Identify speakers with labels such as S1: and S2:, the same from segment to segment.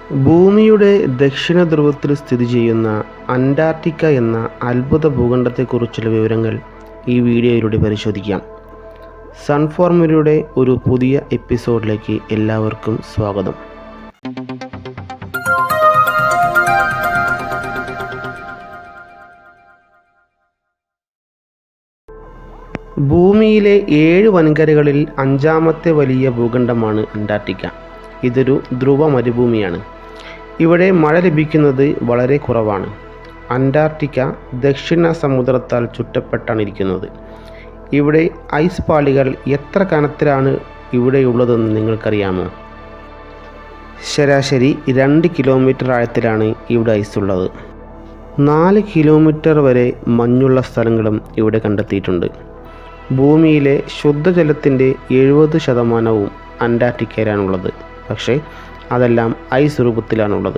S1: ഭൂമിയുടെ ദക്ഷിണ ധ്രുവത്തിൽ സ്ഥിതി ചെയ്യുന്ന അന്റാർട്ടിക്ക എന്ന അത്ഭുത ഭൂഖണ്ഡത്തെക്കുറിച്ചുള്ള വിവരങ്ങൾ ഈ വീഡിയോയിലൂടെ പരിശോധിക്കാം. സൺഫോർമയുടെ ഒരു പുതിയ എപ്പിസോഡിലേക്ക് എല്ലാവർക്കും സ്വാഗതം. ഭൂമിയിലെ 7 വൻകരകളിൽ 5ാമത്തെ വലിയ ഭൂഖണ്ഡമാണ് അന്റാർട്ടിക്ക. ഇതൊരു ധ്രുവ മരുഭൂമിയാണ്. ഇവിടെ മഴ ലഭിക്കുന്നത് വളരെ കുറവാണ്. അന്റാർട്ടിക്ക ദക്ഷിണ സമുദ്രത്താൽ ചുറ്റപ്പെട്ടാണ് ഇരിക്കുന്നത്. ഇവിടെ ഐസ് പാളികൾ എത്ര കനത്തിലാണ് ഇവിടെയുള്ളതെന്ന് നിങ്ങൾക്കറിയാമോ? ശരാശരി 2 കിലോമീറ്റർ ആഴത്തിലാണ് ഇവിടെ ഐസ് ഉള്ളത്. 4 കിലോമീറ്റർ വരെ മഞ്ഞുള്ള സ്ഥലങ്ങളും ഇവിടെ കണ്ടെത്തിയിട്ടുണ്ട്. ഭൂമിയിലെ ശുദ്ധജലത്തിൻ്റെ 70% അന്റാർട്ടിക്കയിലാണുള്ളത്. പക്ഷേ അതെല്ലാം ഐസ് രൂപത്തിലാണുള്ളത്.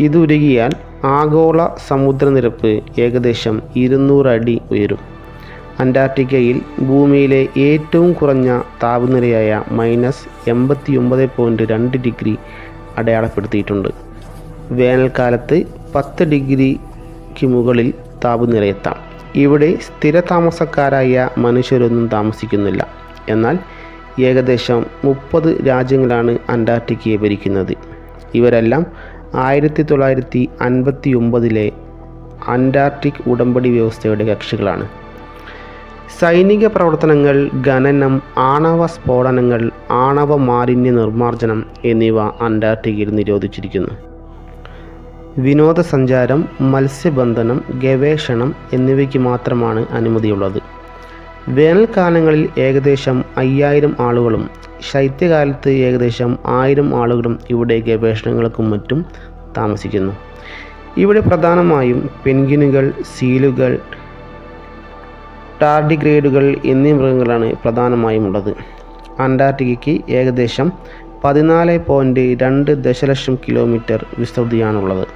S1: ഇതുരുകിയാൽ ആഗോള സമുദ്രനിരപ്പ് ഏകദേശം 200 അടി ഉയരും. അന്റാർട്ടിക്കയിൽ ഭൂമിയിലെ ഏറ്റവും കുറഞ്ഞ താപനിലയായ -89.2 ഡിഗ്രി അടയാളപ്പെടുത്തിയിട്ടുണ്ട്. വേനൽക്കാലത്ത് 10 ഡിഗ്രിക്ക് മുകളിൽ താപനിലയെത്താം. ഇവിടെ സ്ഥിരതാമസക്കാരായ മനുഷ്യരൊന്നും താമസിക്കുന്നില്ല. എന്നാൽ ഏകദേശം 30 രാജ്യങ്ങളാണ് അന്റാർട്ടിക്കയെ ഭരിക്കുന്നത്. ഇവരെല്ലാം 1959 അന്റാർട്ടിക് ഉടമ്പടി വ്യവസ്ഥയുടെ കക്ഷികളാണ്. സൈനിക പ്രവർത്തനങ്ങൾ, ഖനനം, ആണവ സ്ഫോടനങ്ങൾ, ആണവ മാലിന്യ നിർമ്മാർജ്ജനം എന്നിവ അന്റാർട്ടിക്കയിൽ നിരോധിച്ചിരിക്കുന്നു. വിനോദസഞ്ചാരം, മത്സ്യബന്ധനം, ഗവേഷണം എന്നിവയ്ക്ക് മാത്രമാണ് അനുമതിയുള്ളത്. വേനൽക്കാലങ്ങളിൽ ഏകദേശം 5000 ആളുകളും ശൈത്യകാലത്ത് ഏകദേശം 1000 ആളുകളും ഇവിടെ ഗവേഷണങ്ങൾക്കും മറ്റും താമസിക്കുന്നു. ഇവിടെ പ്രധാനമായും പെൻഗ്വിനുകൾ, സീലുകൾ, ടാർഡിഗ്രേഡുകൾ എന്നീ മൃഗങ്ങളാണ് പ്രധാനമായും ഉള്ളത്. അന്റാർട്ടിക്കയ്ക്ക് ഏകദേശം 14.2 ദശലക്ഷം കിലോമീറ്റർ വിസ്തൃതിയാണുള്ളത്.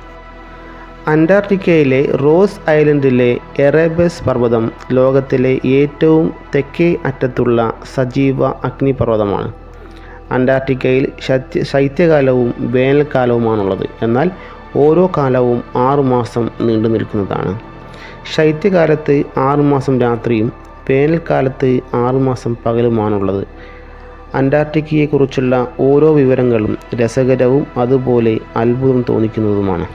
S1: അന്റാർട്ടിക്കയിലെ റോസ് ഐലൻഡിലെ എറേബസ് പർവ്വതം ലോകത്തിലെ ഏറ്റവും തെക്കേ അറ്റത്തുള്ള സജീവ അഗ്നിപർവ്വതമാണ്. അന്റാർട്ടിക്കയിൽ ശൈത്യകാലവും വേനൽക്കാലവുമാണുള്ളത്. എന്നാൽ ഓരോ കാലവും 6 മാസം നീണ്ടു നിൽക്കുന്നതാണ്. ശൈത്യകാലത്ത് 6 മാസം രാത്രിയും വേനൽക്കാലത്ത് 6 മാസം പകലുമാണുള്ളത്. അന്റാർട്ടിക്കയെക്കുറിച്ചുള്ള ഓരോ വിവരങ്ങളും രസകരവും അതുപോലെ അത്ഭുതം തോന്നിക്കുന്നതുമാണ്.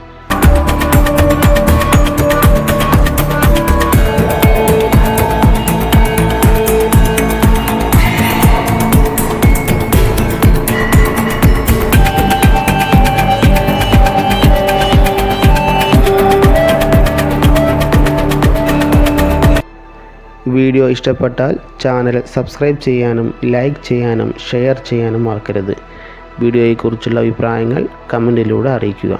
S1: വീഡിയോ ഇഷ്ടപ്പെട്ടാൽ ചാനൽ സബ്സ്ക്രൈബ് ചെയ്യാനും ലൈക്ക് ചെയ്യാനും ഷെയർ ചെയ്യാനും മറക്കരുത്. വീഡിയോയെക്കുറിച്ചുള്ള അഭിപ്രായങ്ങൾ കമൻറ്റിലൂടെ അറിയിക്കുക.